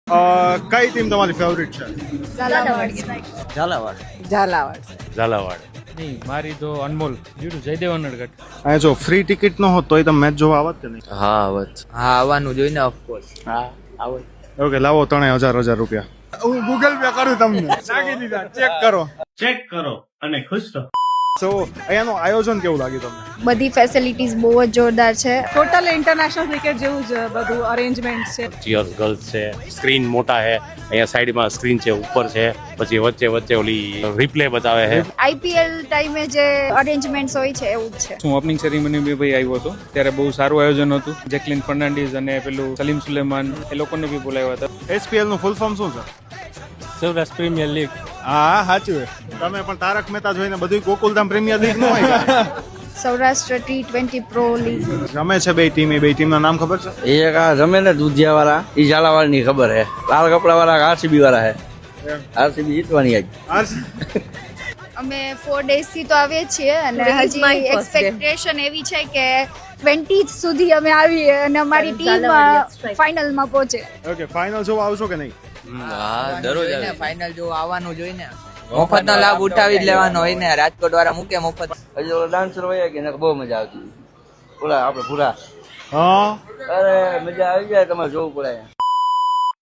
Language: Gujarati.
કઈ ટીમ તમારી ફેવરિટ છે? ઝાલાવાડ. નહીં, મારી તો અનમોલ જીડું જયદેવ અનડગઢ. અહીંયા જો ફ્રી ટિકિટ ન હોત તો તમે મેચ જોવા આવત કે નહીં? હા આવત. હા આવવાનું જોઈને ઓફકોર્સ. હા આવત. ઓકે, લાવો 3000 રૂપિયા. હું ગૂગલ પે કરું તમને. નાખી દીધા. ચેક કરો અને ખુશ રહો. સો અહીંયાનું આયોજન કેવું લાગ્યું તમને? બધી ફેસિલિટીઝ બહુ જ જોરદાર છે. ટોટલ ઇન્ટરનેશનલ ક્રિકેટ જેવું જ બધું અરેન્જમેન્ટ છે. ચિયર્સ ગર્લ્સ છે, સ્ક્રીન મોટા છે, અહીંયા સાઈડમાં સ્ક્રીન છે, ઉપર છે, પછી વચ્ચે ઓલી રિપ્લે બતાવે છે. આઈપીએલ ટાઈમે જે અરેન્જમેન્ટ્સ હોય છે એવું જ છે. હું ઓપનિંગ સેરેમની બી ભાઈ આવ્યો હતો ત્યારે બહુ સારું આયોજન હતું. જેકલિન ફર્નાન્ડીઝ અને પેલું સલીમ સુલેમાન એ લોકોને બી બોલાવ્યા હતા. એસપીએલ નું ફૂલ ફોર્મ શું છે? Saurashtra premier league. હા સાચું. તમે પણ તારક મહેતા જોઈને બધું ગોકુલધામ પ્રીમિયર લીગ નું હોય. સૌરાષ્ટ્ર T20 પ્રો લીગ રમે છે બે ટીમ. એ બે ટીમના નામ ખબર છે? એક આ રમે ને દુધિયા વાળા ઈ ઝાલાવાડ ની ખબર હે. લાલ કપડા વાળા આરસીબી વાળા હે. આરસીબી જીતવાની આજ. અમે 4 days થી તો આવીએ છીએ અને હજી એક્સપેક્ટેશન એવી છે કે 20 સુધી અમે આવીએ અને અમારી ટીમ ફાઇનલમાં પહોંચે. ઓકે, ફાઇનલ જોવા આવશો કે નહીં? હા દરરોજ આવે. ફાઇનલ જો આવવાનું જોઈને મફત નો લાભ ઉઠાવી જ લેવાનો હોય ને. રાજકોટ વાળા મૂકે મફત. હજી ઓલો ડાન્સર હોય કે બહુ મજા આવતી. પૂરા આપણે પૂરા હા, અરે મજા આવી જાય. તમારે જોવું પડે.